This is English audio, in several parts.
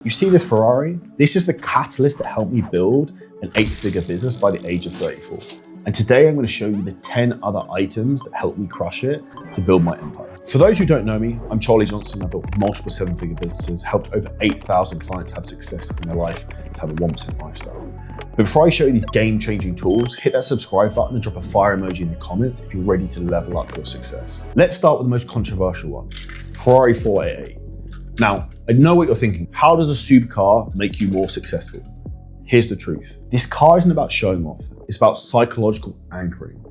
You see this Ferrari? This is the catalyst that helped me build an 8-figure business by the age of 34. And today I'm going to show you the 10 other items that helped me crush it to build my empire. For those who don't know me, I'm Charlie Johnson. I built multiple 7-figure businesses, helped over 8,000 clients have success in their life to have a 1% lifestyle. But before I show you these game-changing tools, hit that subscribe button and drop a fire emoji in the comments if you're ready to level up your success. Let's start with the most controversial one, Ferrari 488. Now, I know what you're thinking. How does a supercar make you more successful? Here's the truth. This car isn't about showing off. It's about psychological anchoring.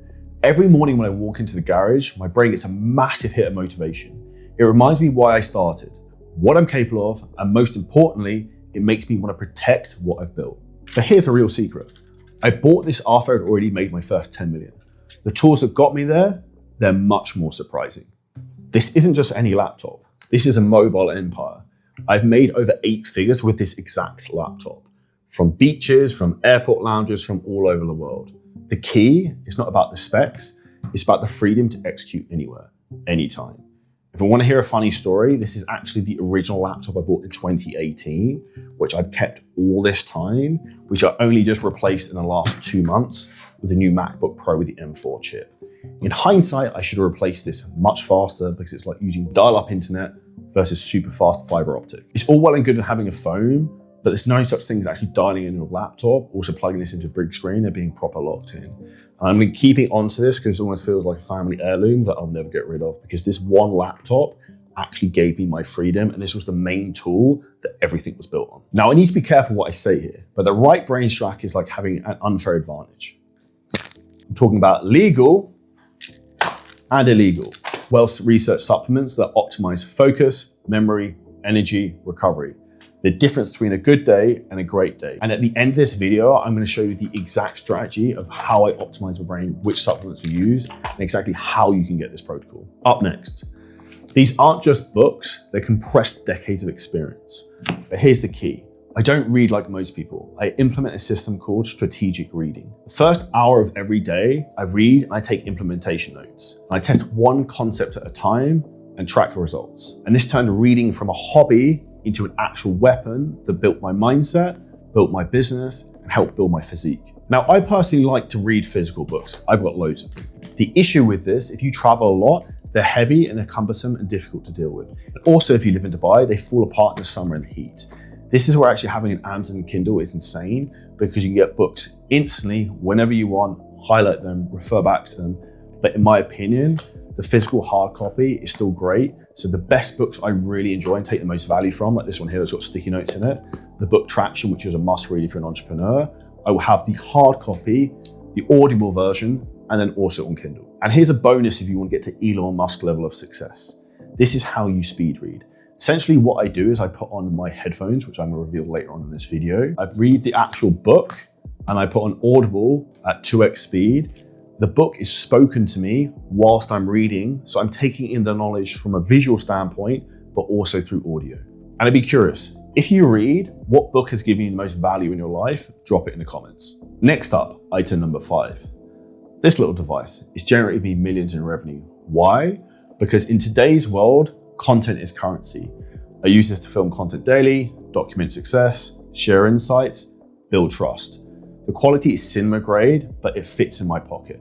Every morning when I walk into the garage, my brain gets a massive hit of motivation. It reminds me why I started, what I'm capable of, and most importantly, it makes me want to protect what I've built. But here's the real secret. I bought this after I'd already made my first 10 million. The tools that got me there, they're much more surprising. This isn't just any laptop. This is a mobile empire. I've made over 8 figures with this exact laptop. From beaches, from airport lounges, from all over the world. The key is not about the specs, it's about the freedom to execute anywhere, anytime. If I want to hear a funny story, this is actually the original laptop I bought in 2018, which I've kept all this time, which I only just replaced in the last 2 months with a new MacBook Pro with the M4 chip. In hindsight, I should have replaced this much faster because it's like using dial-up internet versus super fast fiber optic. It's all well and good having a phone, but there's no such thing as actually dialing in your laptop, also plugging this into a big screen and being proper locked in. And I'm going to keep it onto this because it almost feels like a family heirloom that I'll never get rid of, because this one laptop actually gave me my freedom, and this was the main tool that everything was built on. Now, I need to be careful what I say here, but the right brain stack is like having an unfair advantage. I'm talking about legal and illegal. Well-researched supplements that optimize focus, memory, energy, recovery. The difference between a good day and a great day. And at the end of this video, I'm going to show you the exact strategy of how I optimize my brain, which supplements we use, and exactly how you can get this protocol. Up next, these aren't just books, they're compressed decades of experience. But here's the key. I don't read like most people. I implement a system called strategic reading. The first hour of every day, I read and I take implementation notes. I test one concept at a time and track the results. And this turned reading from a hobby into an actual weapon that built my mindset, built my business, and helped build my physique. Now, I personally like to read physical books. I've got loads of them. The issue with this, if you travel a lot, they're heavy and they're cumbersome and difficult to deal with. And also, if you live in Dubai, they fall apart in the summer in the heat. This is where actually having an Amazon Kindle is insane, because you can get books instantly, whenever you want, highlight them, refer back to them. But in my opinion, the physical hard copy is still great. So the best books I really enjoy and take the most value from, like this one here that's got sticky notes in it, the book Traction, which is a must read if you're an entrepreneur, I will have the hard copy, the Audible version, and then also on Kindle. And here's a bonus if you want to get to Elon Musk level of success. This is how you speed read. Essentially what I do is I put on my headphones, which I'm going to reveal later on in this video. I read the actual book and I put on Audible at 2x speed. The book is spoken to me whilst I'm reading, so I'm taking in the knowledge from a visual standpoint, but also through audio. And I'd be curious, if you read, what book has given you the most value in your life? Drop it in the comments. Next up, item number 5. This little device is generating me millions in revenue. Why? Because in today's world, content is currency. I use this to film content daily, document success, share insights, build trust. The quality is cinema grade, but it fits in my pocket.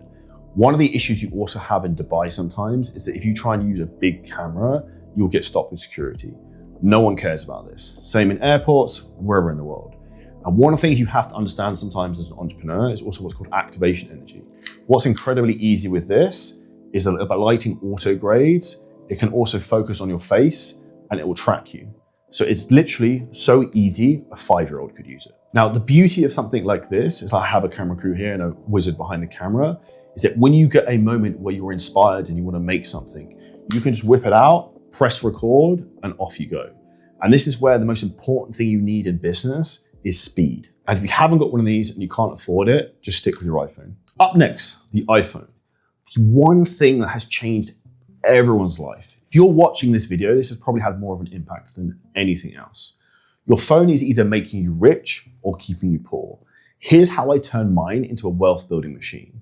One of the issues you also have in Dubai sometimes is that if you try and use a big camera, you'll get stopped with security. No one cares about this. Same in airports, wherever in the world. And one of the things you have to understand sometimes as an entrepreneur is also what's called activation energy. What's incredibly easy with this is that by lighting auto grades, it can also focus on your face and it will track you. So it's literally so easy, a 5-year-old could use it. Now, the beauty of something like this is I have a camera crew here and a wizard behind the camera, is that when you get a moment where you're inspired and you want to make something, you can just whip it out, press record, and off you go. And this is where the most important thing you need in business is speed. And if you haven't got one of these and you can't afford it, just stick with your iPhone. Up next, the iPhone. The one thing that has changed everyone's life. If you're watching this video, this has probably had more of an impact than anything else. Your phone is either making you rich or keeping you poor. Here's how I turn mine into a wealth building machine.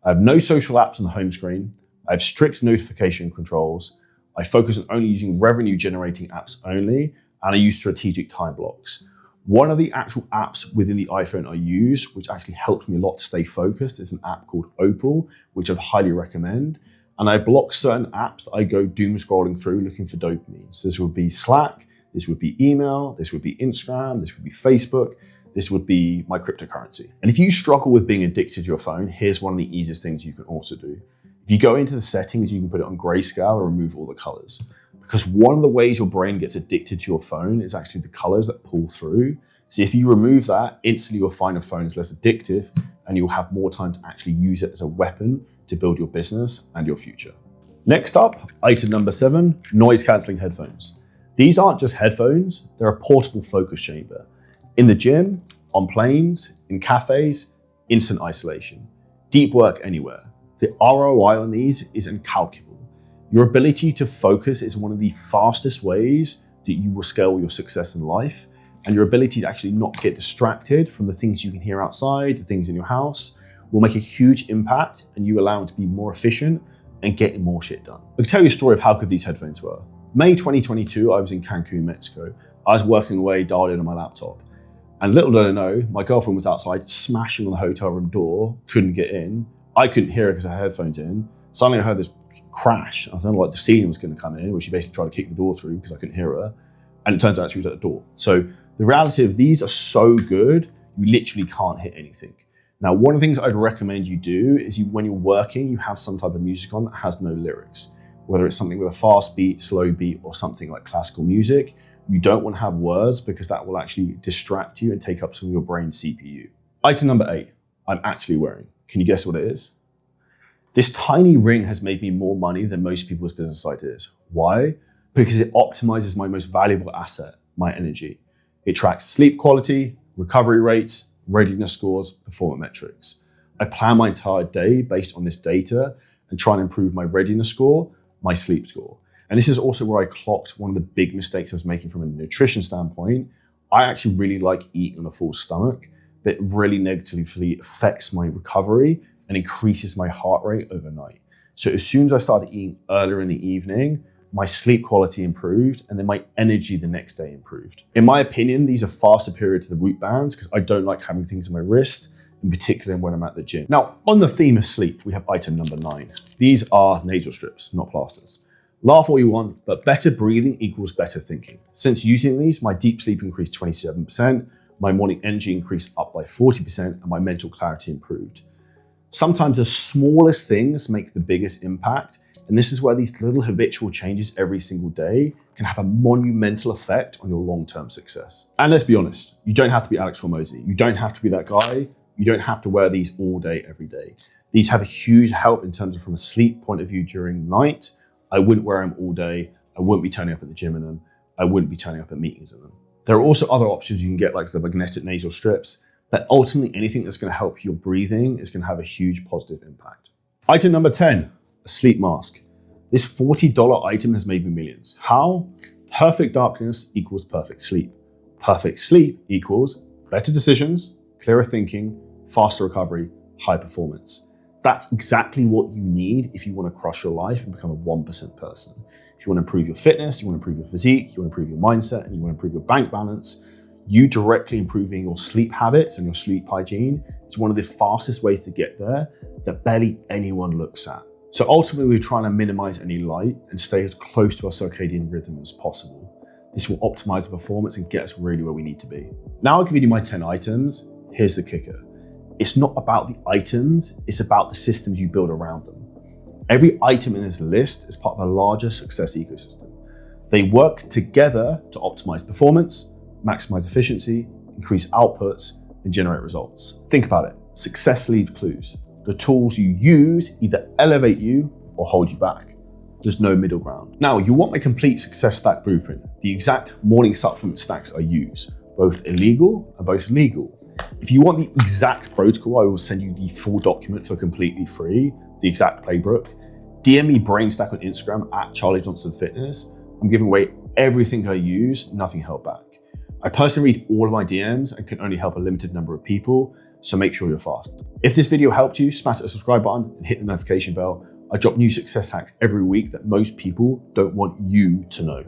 I have no social apps on the home screen. I have strict notification controls. I focus on only using revenue generating apps only. and I use strategic time blocks. One of the actual apps within the iPhone I use, which actually helps me a lot to stay focused, is an app called Opal, which I'd highly recommend. And I block certain apps that I go doom scrolling through looking for dopamine. So this would be Slack, this would be email, this would be Instagram, this would be Facebook, this would be my cryptocurrency. And if you struggle with being addicted to your phone, here's one of the easiest things you can also do. If you go into the settings, you can put it on grayscale or remove all the colors. Because one of the ways your brain gets addicted to your phone is actually the colors that pull through. So if you remove that, instantly you'll find your phone is less addictive and you'll have more time to actually use it as a weapon to build your business and your future. Next up, item number 7, noise cancelling headphones. These aren't just headphones, they're a portable focus chamber. In the gym, on planes, in cafes, instant isolation. Deep work anywhere. The ROI on these is incalculable. Your ability to focus is one of the fastest ways that you will scale your success in life, and your ability to actually not get distracted from the things you can hear outside, the things in your house, will make a huge impact, and you allow it to be more efficient and getting more shit done. I'll tell you a story of how good these headphones were. May 2022, I was in Cancun, Mexico. I was working away, dialed in on my laptop. And little did I know, my girlfriend was outside smashing on the hotel room door, couldn't get in. I couldn't hear her because I had headphones in. Suddenly I heard this crash. I thought like the ceiling was going to come in, where she basically tried to kick the door through because I couldn't hear her. And it turns out she was at the door. So the reality of these are so good, you literally can't hit anything. Now, one of the things I'd recommend you do is when you're working, you have some type of music on that has no lyrics. Whether it's something with a fast beat, slow beat, or something like classical music, you don't want to have words because that will actually distract you and take up some of your brain's CPU. Item number 8, I'm actually wearing. Can you guess what it is? This tiny ring has made me more money than most people's business ideas. Why? Because it optimizes my most valuable asset, my energy. It tracks sleep quality, recovery rates, readiness scores, performance metrics. I plan my entire day based on this data and try and improve my readiness score, my sleep score. And this is also where I clocked one of the big mistakes I was making from a nutrition standpoint. I actually really like eating on a full stomach. That really negatively affects my recovery and increases my heart rate overnight. So as soon as I started eating earlier in the evening, my sleep quality improved and then my energy the next day improved. In my opinion, these are far superior to the Whoop bands because I don't like having things on my wrist, in particular when I'm at the gym. Now, on the theme of sleep, we have item number 9. These are nasal strips, not plasters. Laugh all you want, but better breathing equals better thinking. Since using these, my deep sleep increased 27%, my morning energy increased up by 40%, and my mental clarity improved. Sometimes the smallest things make the biggest impact, and this is where these little habitual changes every single day can have a monumental effect on your long-term success. And let's be honest, you don't have to be Alex Hormozy. You don't have to be that guy. You don't have to wear these all day, every day. These have a huge help in terms of from a sleep point of view during the night. I wouldn't wear them all day. I wouldn't be turning up at the gym in them. I wouldn't be turning up at meetings in them. There are also other options you can get, like the magnetic nasal strips, but ultimately anything that's going to help your breathing is going to have a huge positive impact. Item number 10, a sleep mask. This $40 item has made me millions. How? Perfect darkness equals perfect sleep. Perfect sleep equals better decisions, clearer thinking, faster recovery, high performance. That's exactly what you need if you want to crush your life and become a 1% person. If you want to improve your fitness, you want to improve your physique, you want to improve your mindset, and you want to improve your bank balance, you directly improving your sleep habits and your sleep hygiene is one of the fastest ways to get there that barely anyone looks at. So ultimately, we're trying to minimize any light and stay as close to our circadian rhythm as possible. This will optimize the performance and get us really where we need to be. Now I'll give you my 10 items. Here's the kicker. It's not about the items, it's about the systems you build around them. Every item in this list is part of a larger success ecosystem. They work together to optimize performance, maximize efficiency, increase outputs, and generate results. Think about it. Success leaves clues. The tools you use either elevate you or hold you back. There's no middle ground. Now, you want my complete success stack blueprint, the exact morning supplement stacks I use, both illegal and both legal. If you want the exact protocol, I will send you the full document for completely free, the exact playbook. DM me Brainstack on Instagram at Charlie Johnson Fitness. I'm giving away everything I use, nothing held back. I personally read all of my DMs and can only help a limited number of people, so make sure you're fast. If this video helped you, smash the subscribe button and hit the notification bell. I drop new success hacks every week that most people don't want you to know.